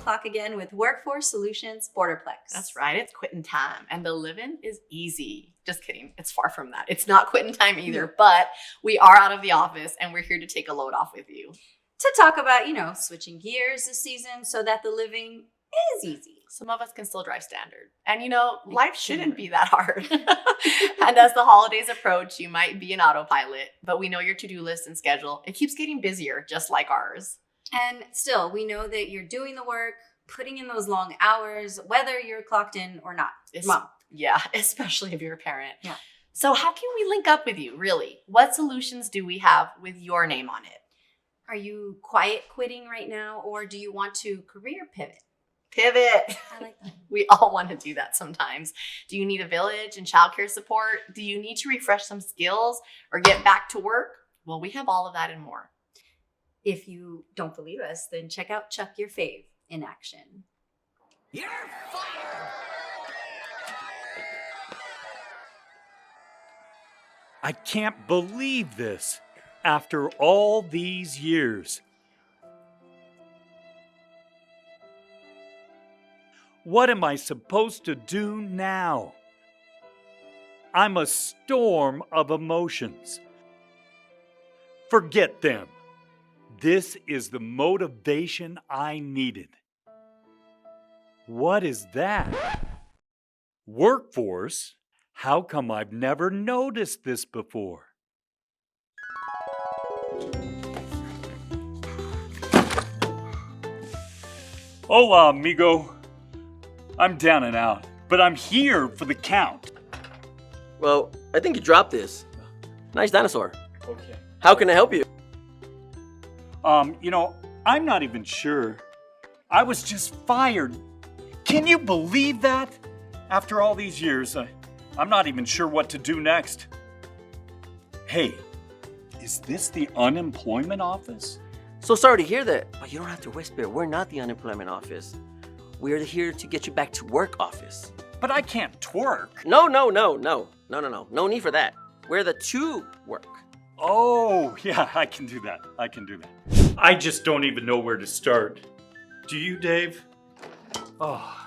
clock again with Workforce Solutions Borderplex. That's right. It's quitting time. And the living is easy. Just kidding. It's far from that. It's not quitting time either, but we are out of the office and we're here to take a load off with you. To talk about, switching gears this season so that the living is easy. Some of us can still drive standard. And life shouldn't be that hard. And as the holidays approach, you might be an autopilot, but we know your to-do list and schedule. It keeps getting busier, just like ours. And still, we know that you're doing the work, putting in those long hours, whether you're clocked in or not. Mom. Yeah, especially if you're a parent. Yeah. So how can we link up with you, really? What solutions do we have with your name on it? Are you quiet quitting right now, or do you want to career pivot? Pivot. I like that. We all want to do that sometimes. Do you need a village and childcare support? Do you need to refresh some skills or get back to work? Well, we have all of that and more. If you don't believe us, then check out Chuck Your Fave in action. You're fired! I can't believe this after all these years. What am I supposed to do now? I'm a storm of emotions. Forget them. This is the motivation I needed. What is that? Workforce? How come I've never noticed this before? Hola, amigo. I'm down and out, but I'm here for the count. Well, I think you dropped this. Nice dinosaur. Okay. How can I help you? I'm not even sure. I was just fired. Can you believe that? After all these years, I'm not even sure what to do next. Hey, is this the unemployment office? So sorry to hear that, but you don't have to whisper. We're not the unemployment office. We're here to get you back to work office. But I can't twerk. No. No need for that. We're the to work. Oh, yeah, I can do that. I just don't even know where to start. Do you, Dave? Oh,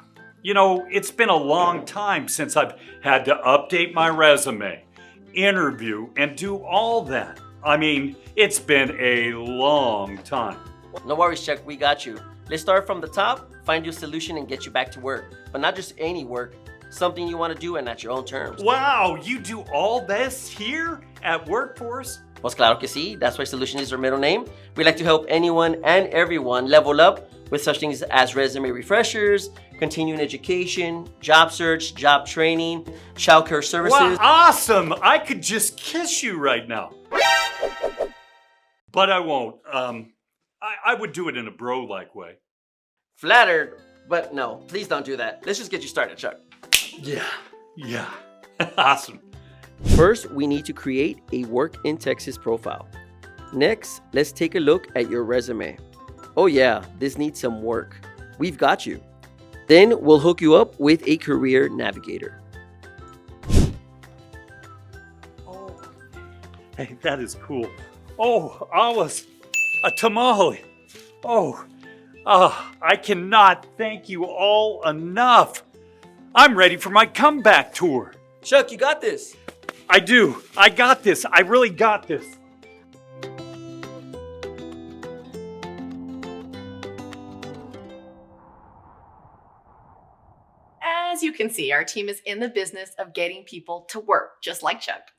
it's been a long time since I've had to update my resume, interview, and do all that. I mean, it's been a long time. No worries, Chuck. We got you. Let's start from the top, find you a solution, and get you back to work. But not just any work, something you want to do and at your own terms. Wow, you do all this here at Workforce? Pues claro que sí. That's why Solution is our middle name. We like to help anyone and everyone level up with such things as resume refreshers, continuing education, job search, job training, childcare services. Wow, awesome! I could just kiss you right now. But I won't. I would do it in a bro-like way. Flattered, but no, please don't do that. Let's just get you started, Chuck. Yeah. Awesome. First, we need to create a Work in Texas profile. Next, let's take a look at your resume. Oh yeah, this needs some work. We've got you. Then we'll hook you up with a career navigator. Oh, hey, that is cool. Oh, Alice, a tamale. I cannot thank you all enough. I'm ready for my comeback tour. Chuck, you got this. I do. I got this. I really got this. As you can see, our team is in the business of getting people to work, just like Chuck.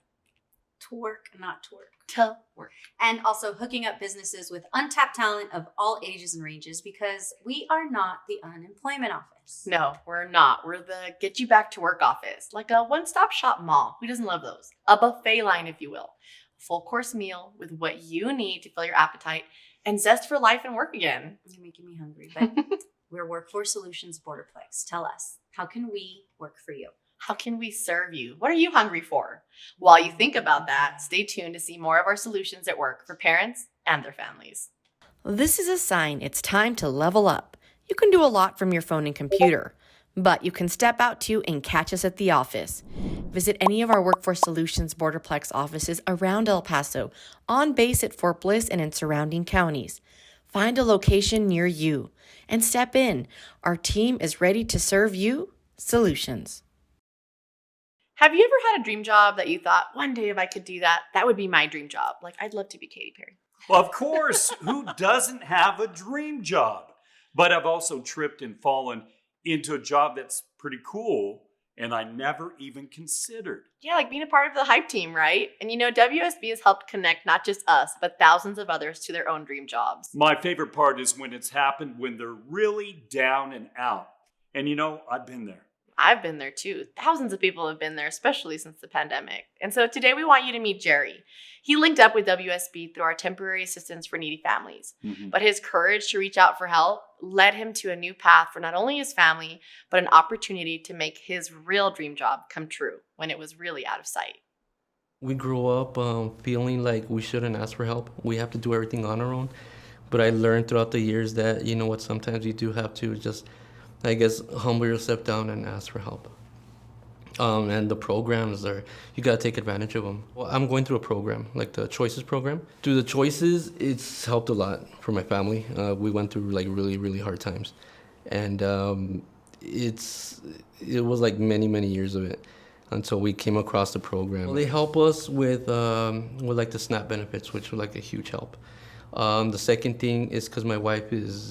To work, not to work. To work. And also hooking up businesses with untapped talent of all ages and ranges, because we are not the unemployment office. No, we're not. We're the get you back to work office, like a one-stop shop mall. Who doesn't love those? A buffet line, if you will. A full course meal with what you need to fill your appetite and zest for life and work again. You're making me hungry, but we're Workforce Solutions Borderplex. Tell us, how can we work for you? How can we serve you? What are you hungry for? While you think about that, stay tuned to see more of our solutions at work for parents and their families. This is a sign it's time to level up. You can do a lot from your phone and computer, but you can step out too and catch us at the office. Visit any of our Workforce Solutions Borderplex offices around El Paso, on base at Fort Bliss and in surrounding counties. Find a location near you and step in. Our team is ready to serve you solutions. Have you ever had a dream job that you thought, one day if I could do that, that would be my dream job? Like, I'd love to be Katy Perry. Well, of course, who doesn't have a dream job? But I've also tripped and fallen into a job that's pretty cool and I never even considered. Yeah, like being a part of the hype team, right? And WSB has helped connect not just us, but thousands of others to their own dream jobs. My favorite part is when it's happened when they're really down and out. And I've been there. I've been there too. Thousands of people have been there, especially since the pandemic. And so today we want you to meet Jerry. He linked up with WSB through our temporary assistance for needy families. Mm-hmm. But his courage to reach out for help led him to a new path for not only his family, but an opportunity to make his real dream job come true when it was really out of sight. We grew up feeling like we shouldn't ask for help. We have to do everything on our own. But I learned throughout the years that, sometimes you do have to just, humble yourself down and ask for help. And the programs you gotta take advantage of them. Well, I'm going through a program, like the Choices program. Through the Choices, it's helped a lot for my family. We went through really, really hard times. And it was like many, many years of it until we came across the program. Well, they help us with like the SNAP benefits, which were like a huge help. The second thing is because my wife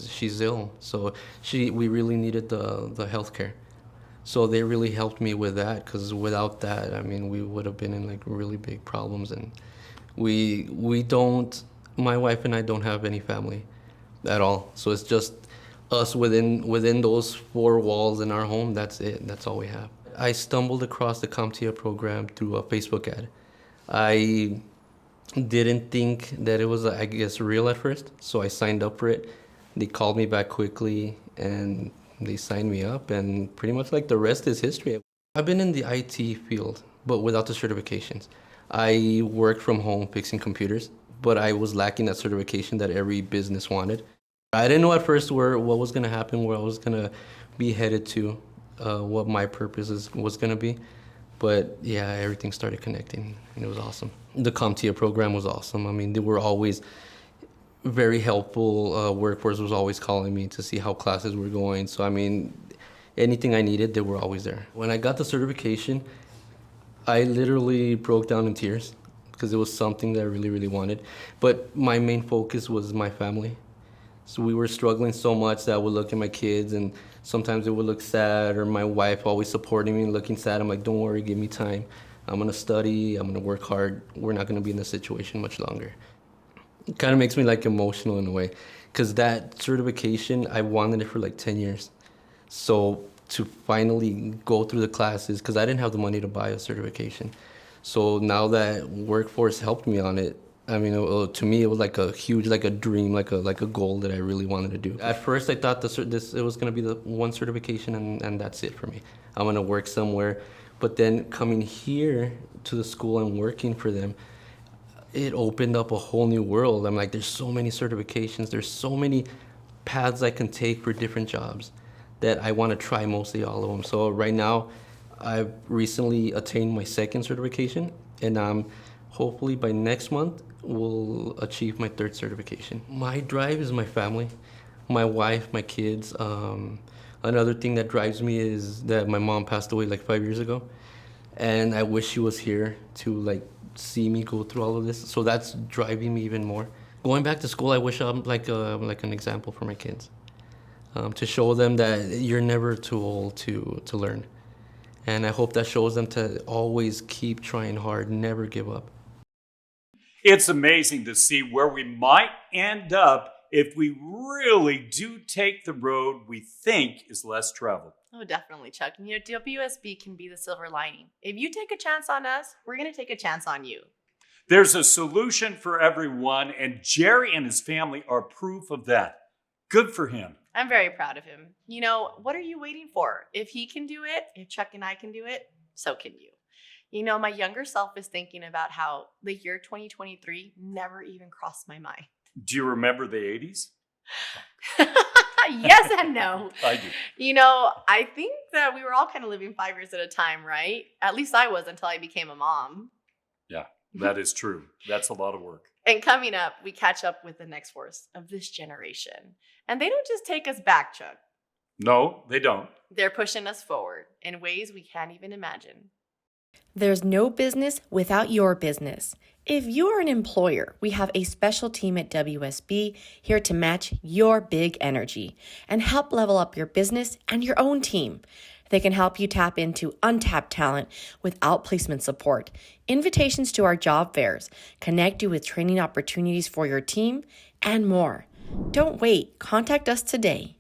she's ill, so we really needed the health care. So they really helped me with that, because without that, we would have been in like really big problems. And my wife and I don't have any family at all. So it's just us within those four walls in our home. That's it. That's all we have. I stumbled across the CompTIA program through a Facebook ad. I didn't think that it was, real at first, so I signed up for it. They called me back quickly, and they signed me up, and pretty much like the rest is history. I've been in the IT field, but without the certifications. I worked from home fixing computers, but I was lacking that certification that every business wanted. I didn't know at first what was going to happen, where I was going to be headed to, what my purpose was going to be. But yeah, everything started connecting, and it was awesome. The CompTIA program was awesome. They were always very helpful. Workforce was always calling me to see how classes were going. So anything I needed, they were always there. When I got the certification, I literally broke down in tears because it was something that I really, really wanted. But my main focus was my family. So we were struggling so much that I would look at my kids, and sometimes it would look sad, or my wife always supporting me and looking sad. I'm like, don't worry, give me time. I'm going to study. I'm going to work hard. We're not going to be in this situation much longer. It kind of makes me like emotional in a way, because that certification, I wanted it for like 10 years. So to finally go through the classes, because I didn't have the money to buy a certification. So now that Workforce helped me on it, to me, it was like a huge, like a dream, like a goal that I really wanted to do. At first, I thought it was going to be the one certification, and that's it for me. I'm going to work somewhere. But then coming here to the school and working for them, it opened up a whole new world. I'm like, there's so many certifications. There's so many paths I can take for different jobs that I want to try mostly all of them. So right now, I've recently attained my second certification, and hopefully by next month, will achieve my third certification. My drive is my family, my wife, my kids. Another thing that drives me is that my mom passed away like 5 years ago, and I wish she was here to see me go through all of this. So that's driving me even more. Going back to school, I wish I'm like an example for my kids, to show them that you're never too old to learn. And I hope that shows them to always keep trying hard, never give up. It's amazing to see where we might end up if we really do take the road we think is less traveled. Oh, definitely, Chuck. WSB can be the silver lining. If you take a chance on us, we're going to take a chance on you. There's a solution for everyone, and Jerry and his family are proof of that. Good for him. I'm very proud of him. What are you waiting for? If he can do it, if Chuck and I can do it, so can you. My younger self is thinking about how the year 2023 never even crossed my mind. Do you remember the 80s? Yes and no. I do. I think that we were all kind of living 5 years at a time, right? At least I was, until I became a mom. Yeah, that is true. That's a lot of work. And coming up, we catch up with the next force of this generation. And they don't just take us back, Chuck. No, they don't. They're pushing us forward in ways we can't even imagine. There's no business without your business. If you're an employer, we have a special team at WSB here to match your big energy and help level up your business and your own team. They can help you tap into untapped talent with outplacement support, invitations to our job fairs, connect you with training opportunities for your team, and more. Don't wait. Contact us today.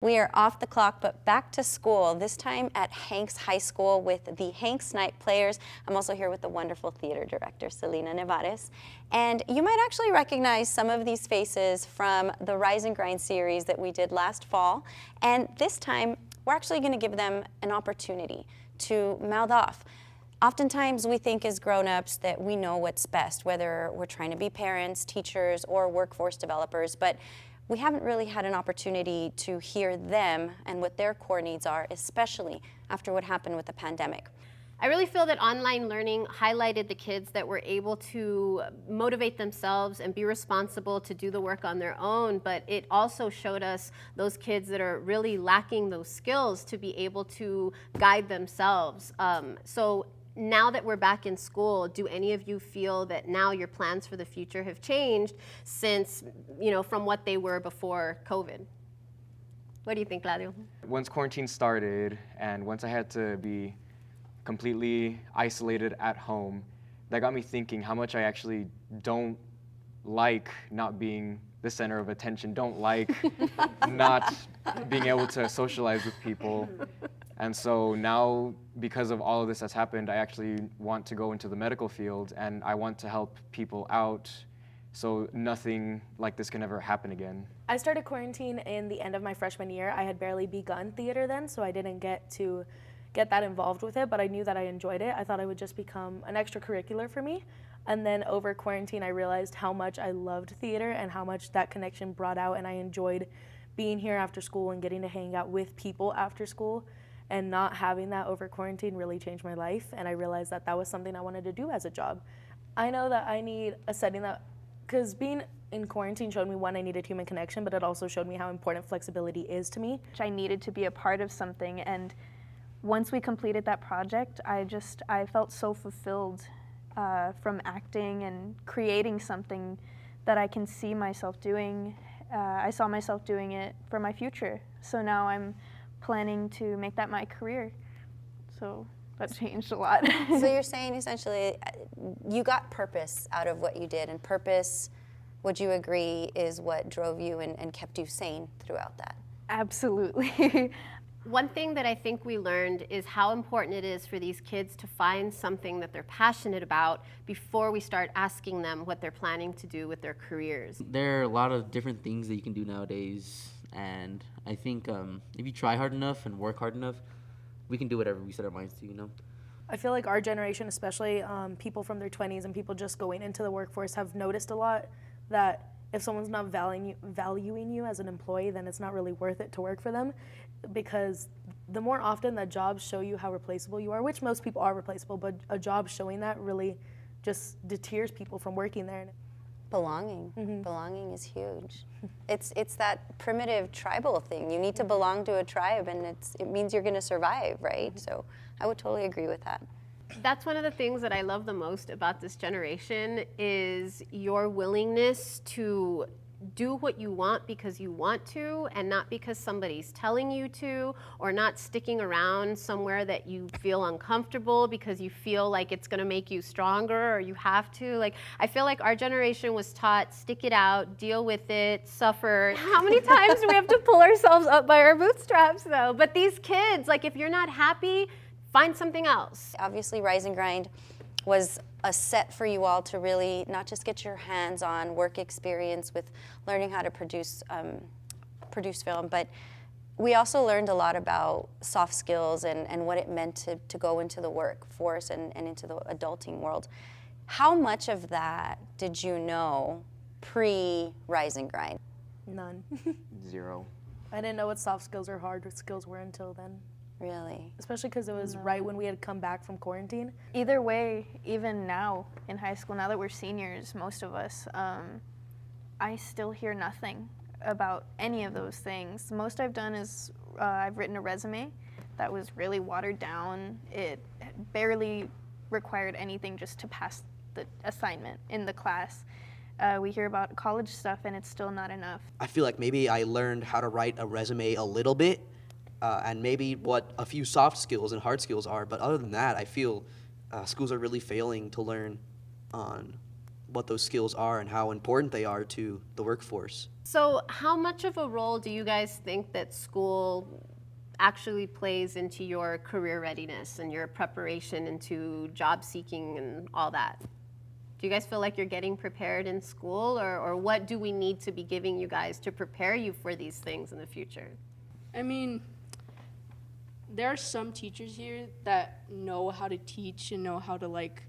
We are off the clock, but back to school, this time at Hanks High School with the Hanks Night Players. I'm also here with the wonderful theater director, Selena Nevares. And you might actually recognize some of these faces from the Rise and Grind series that we did last fall. And this time, we're actually going to give them an opportunity to mouth off. Oftentimes, we think as grown-ups that we know what's best, whether we're trying to be parents, teachers, or workforce developers, but we haven't really had an opportunity to hear them and what their core needs are, especially after what happened with the pandemic. I really feel that online learning highlighted the kids that were able to motivate themselves and be responsible to do the work on their own, but it also showed us those kids that are really lacking those skills to be able to guide themselves. So now that we're back in school, do any of you feel that now your plans for the future have changed since, from what they were before COVID? What do you think, Claudio? Once quarantine started and once I had to be completely isolated at home, that got me thinking how much I actually don't like not being the center of attention, don't like not being able to socialize with people. And so now, because of all of this that's happened, I actually want to go into the medical field and I want to help people out so nothing like this can ever happen again. I started quarantine in the end of my freshman year. I had barely begun theater then, so I didn't get that involved with it, but I knew that I enjoyed it. I thought it would just become an extracurricular for me. And then over quarantine, I realized how much I loved theater and how much that connection brought out, and I enjoyed being here after school and getting to hang out with people after school. And not having that over quarantine really changed my life, and I realized that that was something I wanted to do as a job. I know that I need a setting that, because being in quarantine showed me, one, I needed human connection, but it also showed me how important flexibility is to me. I needed to be a part of something, and once we completed that project, I felt so fulfilled from acting and creating something that I can see myself doing. I saw myself doing it for my future, so now I'm planning to make that my career. So that changed a lot. So you're saying essentially you got purpose out of what you did, and purpose, would you agree, is what drove you and kept you sane throughout that? Absolutely. One thing that I think we learned is how important it is for these kids to find something that they're passionate about before we start asking them what they're planning to do with their careers. There are a lot of different things that you can do nowadays, and I think if you try hard enough and work hard enough, we can do whatever we set our minds to, I feel like our generation, especially people from their 20s and people just going into the workforce, have noticed a lot that if someone's not valuing you as an employee, then it's not really worth it to work for them, because the more often that jobs show you how replaceable you are, which most people are replaceable, but a job showing that really just deters people from working there. Belonging. Mm-hmm. Belonging is huge. It's that primitive tribal thing. You need to belong to a tribe, and it means you're going to survive, right? So I would totally agree with that. That's one of the things that I love the most about this generation is your willingness to do what you want because you want to, and not because somebody's telling you to, or not sticking around somewhere that you feel uncomfortable because you feel like it's going to make you stronger or you have to. Like, I feel like our generation was taught, stick it out, deal with it, suffer. How many times do we have to pull ourselves up by our bootstraps, though? But these kids, like, if you're not happy, find something else. Obviously, Rise and Grind was a set for you all to really not just get your hands on work experience with learning how to produce film, but we also learned a lot about soft skills and what it meant to go into the workforce and into the adulting world. How much of that did you know pre-Rise and Grind? None. 0. I didn't know what soft skills or hard skills were until then. Really? Especially because it was right when we had come back from quarantine. Either way, even now in high school, now that we're seniors, most of us, I still hear nothing about any of those things. The most I've done is I've written a resume that was really watered down. It barely required anything just to pass the assignment in the class. We hear about college stuff and it's still not enough. I feel like maybe I learned how to write a resume a little bit, and maybe what a few soft skills and hard skills are, but other than that, I feel schools are really failing to learn on what those skills are and how important they are to the workforce. So how much of a role do you guys think that school actually plays into your career readiness and your preparation into job seeking and all that? Do you guys feel like you're getting prepared in school, or what do we need to be giving you guys to prepare you for these things in the future? I mean, there are some teachers here that know how to teach and know how to like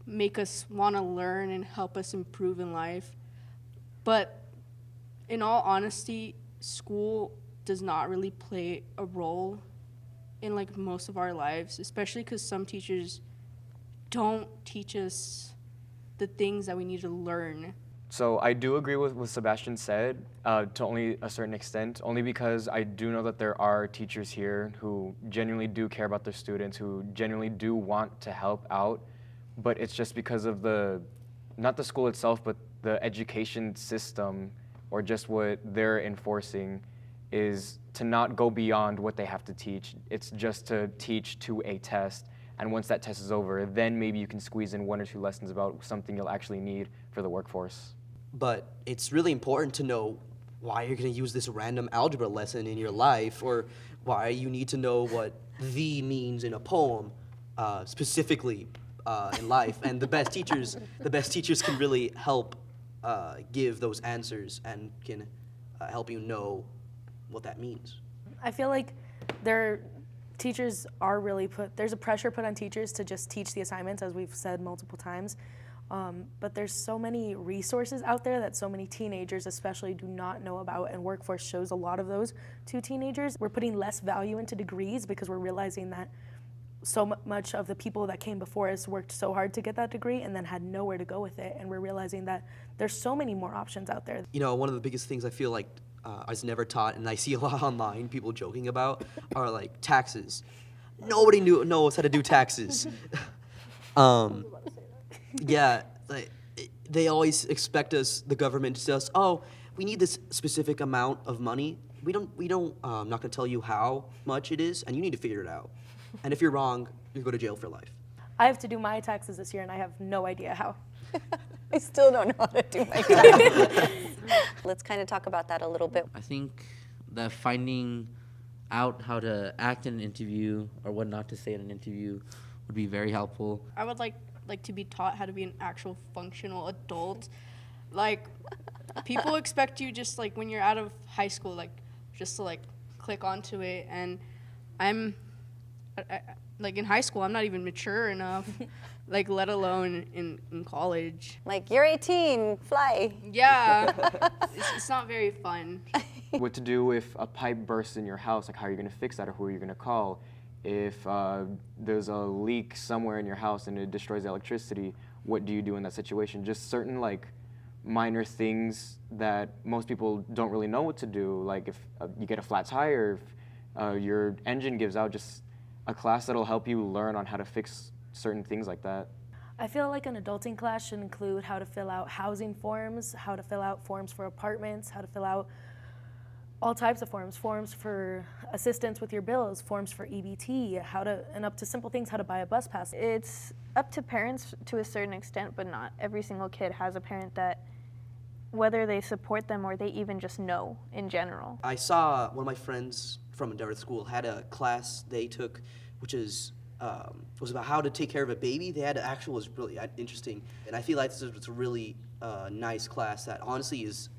make us want to learn and help us improve in life. But in all honesty, school does not really play a role in like most of our lives, especially because some teachers don't teach us the things that we need to learn. So I do agree with what Sebastian said to only a certain extent, only because I do know that there are teachers here who genuinely do care about their students, who genuinely do want to help out, but it's just because of not the school itself, but the education system, or just what they're enforcing, is to not go beyond what they have to teach. It's just to teach to a test, and once that test is over, then maybe you can squeeze in 1 or 2 lessons about something you'll actually need for the workforce. But it's really important to know why you're going to use this random algebra lesson in your life, or why you need to know what "the" means in a poem, specifically in life. And the best teachers can really help give those answers and can help you know what that means. I feel like teachers are really there's a pressure put on teachers to just teach the assignments, as we've said multiple times. But there's so many resources out there that so many teenagers especially do not know about, and workforce shows a lot of those to teenagers. We're putting less value into degrees because we're realizing that so much of the people that came before us worked so hard to get that degree and then had nowhere to go with it, and we're realizing that there's so many more options out there. You know, one of the biggest things I feel like I was never taught, and I see a lot online, people joking about, are like taxes. Nobody knows how to do taxes. Yeah, like, they always expect us, the government, to tell us, oh, we need this specific amount of money. We don't. I'm not gonna tell you how much it is, and you need to figure it out. And if you're wrong, you go to jail for life. I have to do my taxes this year, and I have no idea how. I still don't know how to do my taxes. Let's kind of talk about that a little bit. I think that finding out how to act in an interview or what not to say in an interview would be very helpful. I would like to be taught how to be an actual functional adult. Like, people expect you just like when you're out of high school, like just to like click onto it, and I like in high school I'm not even mature enough, like let alone in college. Like, you're 18, fly. Yeah, it's not very fun. What to do if a pipe bursts in your house, like how are you gonna fix that, or who are you gonna call? If there's a leak somewhere in your house and it destroys the electricity, what do you do in that situation? Just certain like minor things that most people don't really know what to do. Like if you get a flat tire, if your engine gives out, just a class that'll help you learn on how to fix certain things like that. I feel like an adulting class should include how to fill out housing forms, how to fill out forms for apartments, how to fill out all types of forms for assistance with your bills, forms for EBT, and up to simple things, how to buy a bus pass. It's up to parents to a certain extent, but not every single kid has a parent that, whether they support them or they even just know in general. I saw one of my friends from Endeavor School had a class they took, which was about how to take care of a baby. They had was really interesting, and I feel like this was a really nice class that honestly is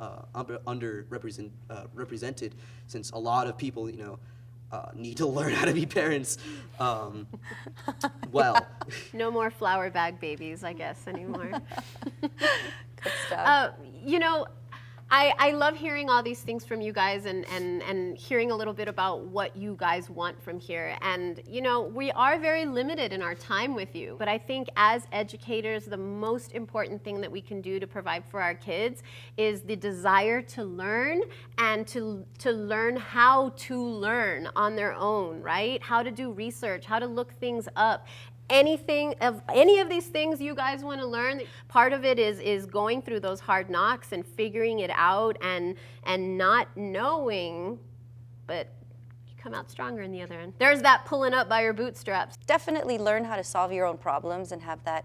represented, since a lot of people, need to learn how to be parents. Well, no more flower bag babies, I guess, anymore. Good stuff. I love hearing all these things from you guys and hearing a little bit about what you guys want from here. And, you know, we are very limited in our time with you. But I think as educators, the most important thing that we can do to provide for our kids is the desire to learn and to learn how to learn on their own, right? How to do research, how to look things up. Any of these things you guys want to learn, part of it is going through those hard knocks and figuring it out and not knowing, but you come out stronger in the other end. There's that pulling up by your bootstraps. Definitely learn how to solve your own problems and have that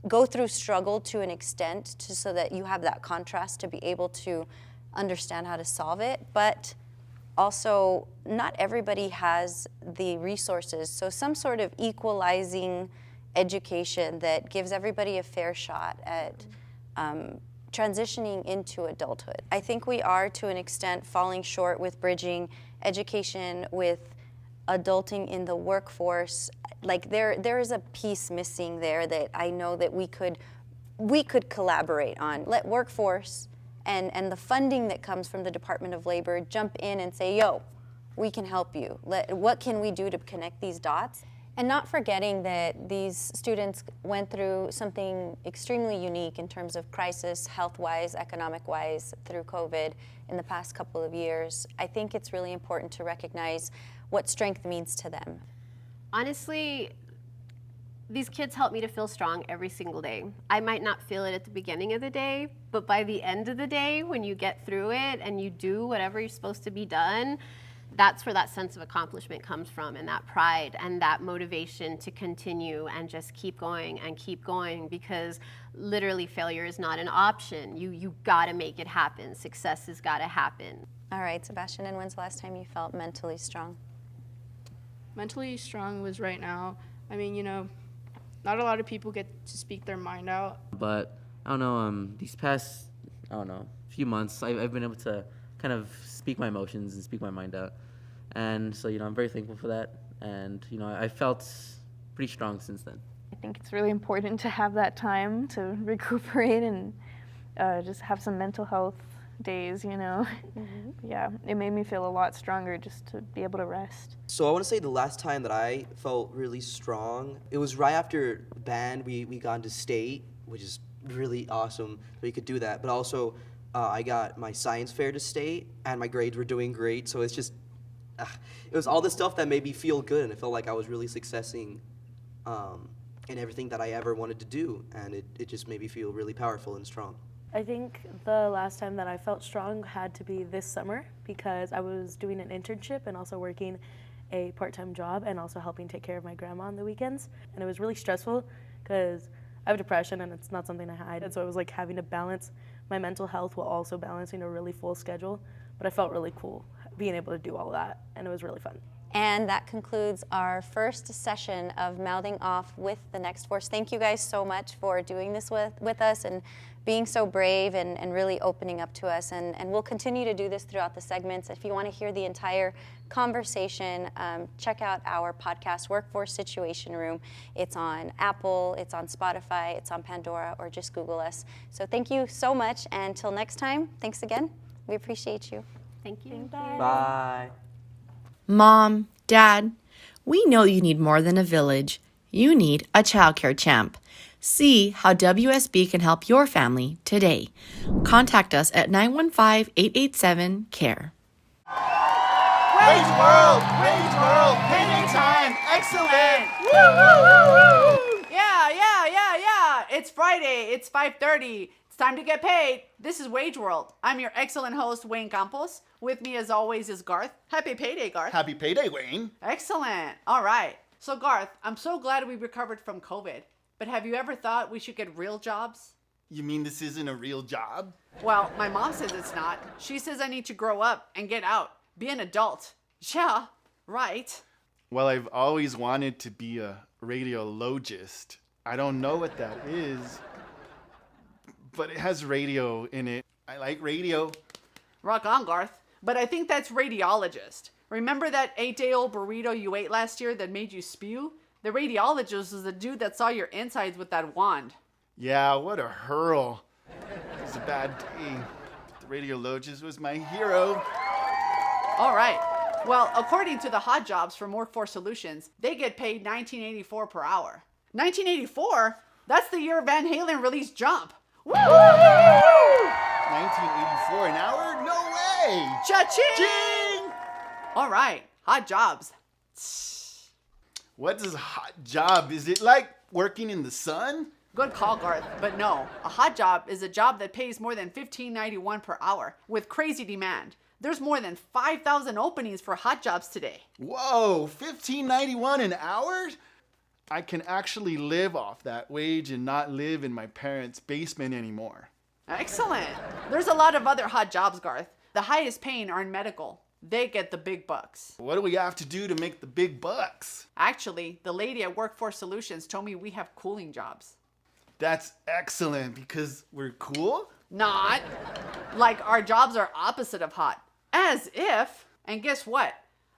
go through struggle to an extent so that you have that contrast to be able to understand how to solve it. But also, not everybody has the resources, so some sort of equalizing education that gives everybody a fair shot at transitioning into adulthood. I think we are, to an extent, falling short with bridging education with adulting in the workforce. Like there is a piece missing there that I know that we could collaborate on. Let workforce and the funding that comes from the Department of Labor jump in and say, yo, we can help you. What can we do to connect these dots? And not forgetting that these students went through something extremely unique in terms of crisis, health-wise, economic-wise, through COVID in the past couple of years. I think it's really important to recognize what strength means to them. Honestly, these kids help me to feel strong every single day. I might not feel it at the beginning of the day, but by the end of the day, when you get through it and you do whatever you're supposed to be done, that's where that sense of accomplishment comes from, and that pride and that motivation to continue and just keep going, because literally failure is not an option. You gotta make it happen. Success has gotta happen. All right, Sebastian, and when's the last time you felt mentally strong? Mentally strong was right now. I mean, you know, not a lot of people get to speak their mind out. But I don't know, these past, few months, I've been able to kind of speak my emotions and speak my mind out. And so, I'm very thankful for that. And, I felt pretty strong since then. I think it's really important to have that time to recuperate and just have some mental health days, Yeah, it made me feel a lot stronger just to be able to rest. So I want to say the last time that I felt really strong, it was right after band. We got into state, which is really awesome that we could do that. But also, I got my science fair to state, and my grades were doing great. So it's just, it was all the stuff that made me feel good, and it felt like I was really successing in everything that I ever wanted to do, and it just made me feel really powerful and strong. I think the last time that I felt strong had to be this summer, because I was doing an internship and also working a part-time job and also helping take care of my grandma on the weekends. And it was really stressful because I have depression and it's not something I hide. And so it was like having to balance my mental health while also balancing a really full schedule. But I felt really cool being able to do all that, and it was really fun. And that concludes our first session of Mouthing Off with the Next Force. Thank you guys so much for doing this with us and being so brave and really opening up to us. And we'll continue to do this throughout the segments. If you want to hear the entire conversation, check out our podcast, Workforce Situation Room. It's on Apple, it's on Spotify, it's on Pandora, or just Google us. So thank you so much. And until next time, thanks again. We appreciate you. Thank you. Bye. Mom, Dad, we know you need more than a village. You need a childcare champ. See how WSB can help your family today. Contact us at 915-887-CARE. Wage World! Wage World! Payday time! Excellent! Woo, woo, woo, woo! Yeah. It's Friday. It's 5:30. It's time to get paid. This is Wage World. I'm your excellent host, Wayne Campos. With me, as always, is Garth. Happy payday, Garth. Happy payday, Wayne. Excellent. All right. So, Garth, I'm so glad we recovered from COVID. But have you ever thought we should get real jobs? You mean this isn't a real job? Well, my mom says it's not. She says I need to grow up and get out. Be an adult. Yeah, right. Well, I've always wanted to be a radiologist. I don't know what that is, but it has radio in it. I like radio. Rock on, Garth. But I think that's radiologist. Remember that 8-day-old burrito you ate last year that made you spew? The radiologist is the dude that saw your insides with that wand. Yeah, what a hurl. It was a bad day. Radio Loges was my hero. All right. Well, according to the hot jobs from Workforce Solutions, they get paid $19.84 per hour. $19.84? That's the year Van Halen released Jump. Woo! $19.84 an hour? No way! Cha-ching! All right, hot jobs. What is a hot job? Is it like working in the sun? Good call, Garth. But no, a hot job is a job that pays more than $15.91 per hour with crazy demand. There's more than 5,000 openings for hot jobs today. Whoa, $15.91 an hour? I can actually live off that wage and not live in my parents' basement anymore. Excellent. There's a lot of other hot jobs, Garth. The highest paying are in medical. They get the big bucks. What do we have to do to make the big bucks? Actually, the lady at Workforce Solutions told me we have cooling jobs. That's excellent because we're cool? Not. Like our jobs are opposite of hot. As if. And guess what?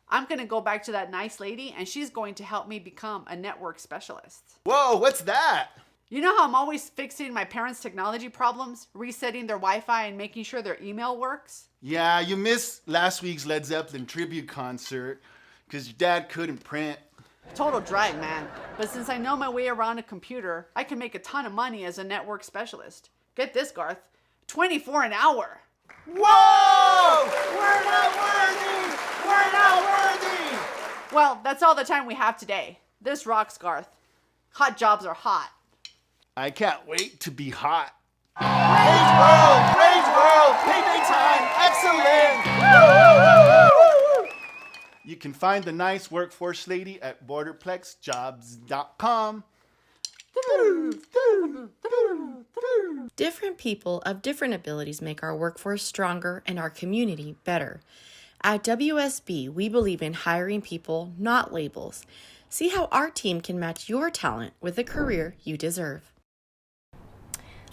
I'm going to go back to that nice lady and she's going to help me become a network specialist. Whoa, what's that? You know how I'm always fixing my parents' technology problems, resetting their Wi-Fi and making sure their email works? Yeah, you missed last week's Led Zeppelin tribute concert because your dad couldn't print. Total drag, man. But since I know my way around a computer, I can make a ton of money as a network specialist. Get this, Garth. $24 an hour. Whoa! We're not worthy! We're not worthy! Well, that's all the time we have today. This rocks, Garth. Hot jobs are hot. I can't wait to be hot. Rage World! Payday time! Excellent! You can find the nice workforce lady at borderplexjobs.com. Different people of different abilities make our workforce stronger and our community better. At WSB, we believe in hiring people, not labels. See how our team can match your talent with a career you deserve.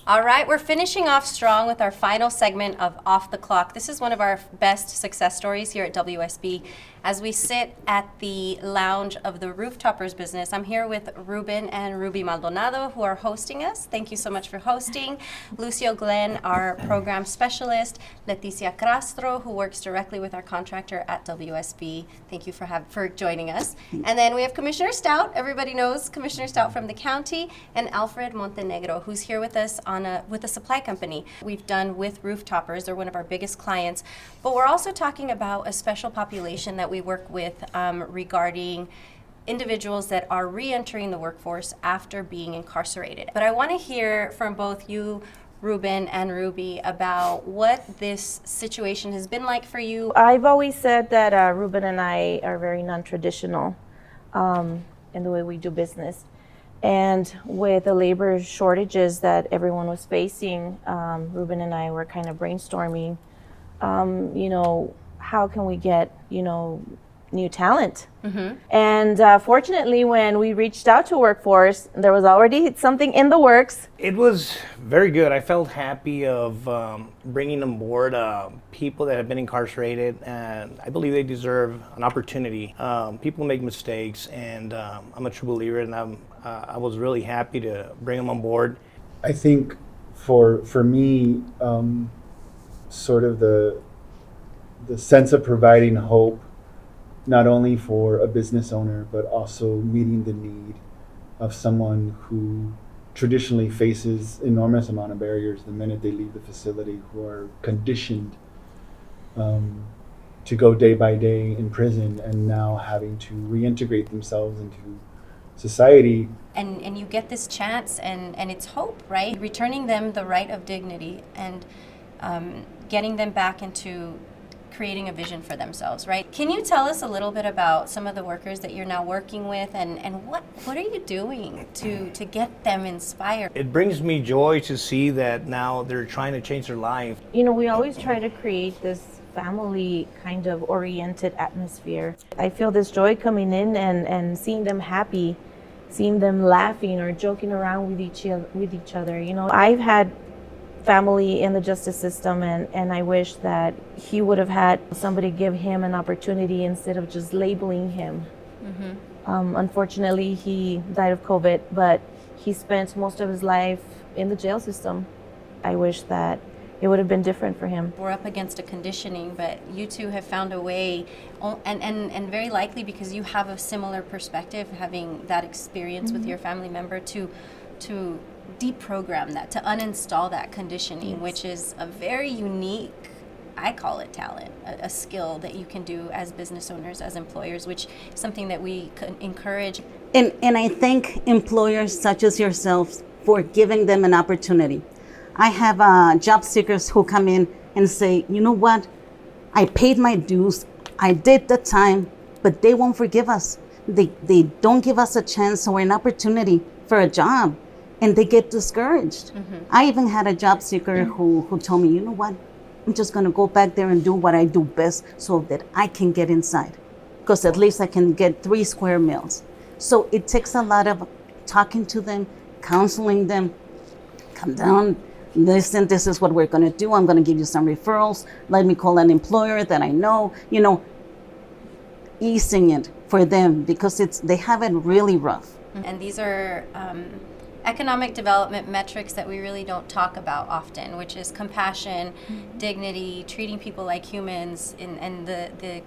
All right, we're finishing off strong with our final segment of Off the Clock. This is one of our best success stories here at WSB. As we sit at the lounge of the Rooftoppers business, I'm here with Ruben and Ruby Maldonado, who are hosting us. Thank you so much for hosting. Lucio Glenn, our program specialist. Leticia Castro, who works directly with our contractor at WSB. Thank you for joining us. And then we have Commissioner Stout. Everybody knows Commissioner Stout from the county, and Alfred Montenegro, who's here with us with a supply company we've done with Rooftoppers. They're one of our biggest clients. But we're also talking about a special population that we work with regarding individuals that are re-entering the workforce after being incarcerated. But I want to hear from both you, Ruben and Ruby, about what this situation has been like for you. I've always said that Ruben and I are very non-traditional in the way we do business. And with the labor shortages that everyone was facing, Ruben and I were kind of brainstorming, how can we get, new talent? Mm-hmm. And fortunately, when we reached out to Workforce, there was already something in the works. It was very good. I felt happy of bringing on board people that have been incarcerated, and I believe they deserve an opportunity. People make mistakes, and I'm a true believer, and I was really happy to bring them on board. I think for me, sort of the sense of providing hope, not only for a business owner, but also meeting the need of someone who traditionally faces enormous amount of barriers the minute they leave the facility, who are conditioned to go day by day in prison and now having to reintegrate themselves into society. And you get this chance, and it's hope, right? Returning them the right of dignity and getting them back into creating a vision for themselves, right? Can you tell us a little bit about some of the workers that you're now working with, and what are you doing to get them inspired? It brings me joy to see that now they're trying to change their life. We always try to create this family kind of oriented atmosphere. I feel this joy coming in and seeing them happy, seeing them laughing or joking around with each other. I've had family in the justice system, and I wish that he would have had somebody give him an opportunity instead of just labeling him. Mm-hmm. Unfortunately, he died of COVID, but he spent most of his life in the jail system. I wish that it would have been different for him. We're up against a conditioning, but you two have found a way, and very likely because you have a similar perspective, having that experience with your family member, to deprogram that, to uninstall that conditioning, which is a very unique, I call it talent, a skill that you can do as business owners, as employers, which is something that we can encourage. And I thank employers such as yourselves for giving them an opportunity. I have job seekers who come in and say, you know what, I paid my dues, I did the time, but they won't forgive us. They don't give us a chance or an opportunity for a job, and they get discouraged. I even had a job seeker who told me, you know what, I'm just gonna go back there and do what I do best so that I can get inside, because at least I can get 3 square meals. So it takes a lot of talking to them, counseling them, come down, listen, this is what we're gonna do. I'm gonna give you some referrals. Let me call an employer that I know, easing it for them because they have it really rough. And these are economic development metrics that we really don't talk about often, which is compassion, dignity, treating people like humans, and the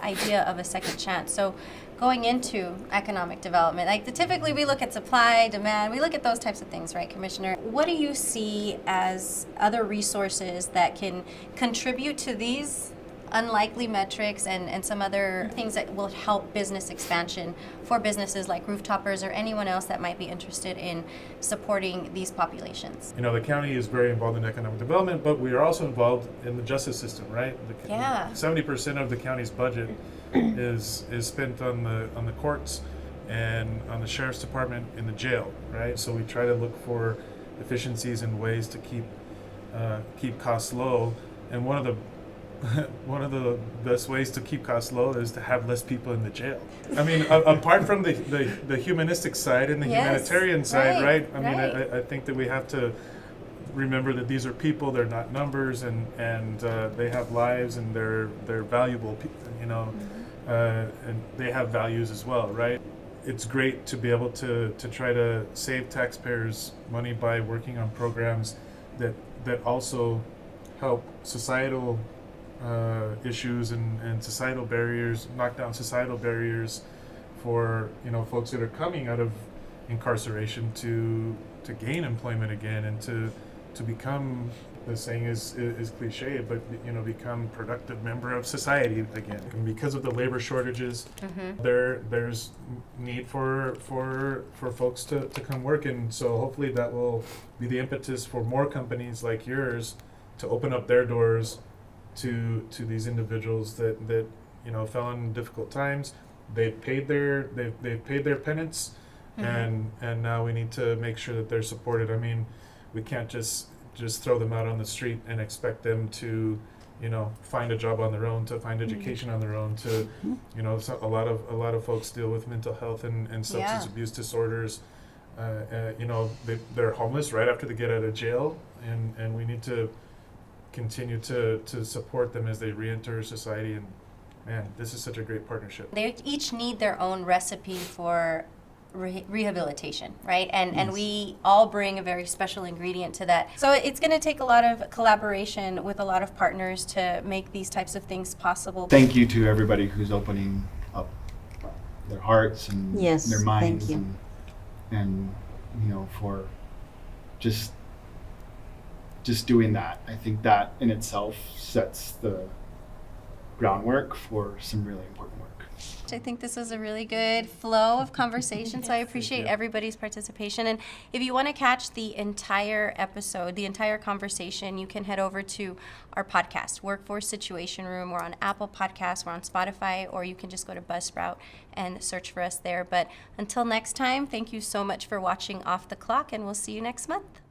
idea of a second chance. So going into economic development, typically we look at supply, demand, we look at those types of things, right, Commissioner? What do you see as other resources that can contribute to these unlikely metrics and some other things that will help business expansion for businesses like Rooftoppers or anyone else that might be interested in supporting these populations? The county is very involved in economic development, but we are also involved in the justice system, right? 70% of the county's budget is spent on the courts and on the sheriff's department in the jail, right? So we try to look for efficiencies and ways to keep costs low. And one of the best ways to keep costs low is to have less people in the jail. I mean, apart from the humanistic side and the humanitarian side, right? I mean, I think that we have to remember that these are people, they're not numbers, and they have lives, and they're valuable, and they have values as well, right? It's great to be able to try to save taxpayers money by working on programs that also help societal issues and societal barriers, knock down societal barriers for folks that are coming out of incarceration to gain employment again and to become, the saying is cliche, but become productive member of society again. And because of the labor shortages, there's need for folks to come work, and so hopefully that will be the impetus for more companies like yours to open up their doors to these individuals that fell in difficult times. They've paid their penance, and now we need to make sure that they're supported. I mean, we can't just throw them out on the street and expect them to find a job on their own, to find education on their own, to so a lot of folks deal with mental health and substance abuse disorders. They're homeless right after they get out of jail, and we need to continue to support them as they re-enter society. And man, this is such a great partnership. They each need their own recipe for rehabilitation, right? And we all bring a very special ingredient to that. So it's going to take a lot of collaboration with a lot of partners to make these types of things possible. Thank you to everybody who's opening up their hearts and their minds, and for just doing that. I think that in itself sets the groundwork for some really important work. I think this was a really good flow of conversation, so I appreciate everybody's participation. And if you want to catch the entire episode, the entire conversation, you can head over to our podcast, Workforce Situation Room. We're on Apple Podcasts, we're on Spotify, or you can just go to Buzzsprout and search for us there. But until next time, thank you so much for watching Off the Clock, and we'll see you next month.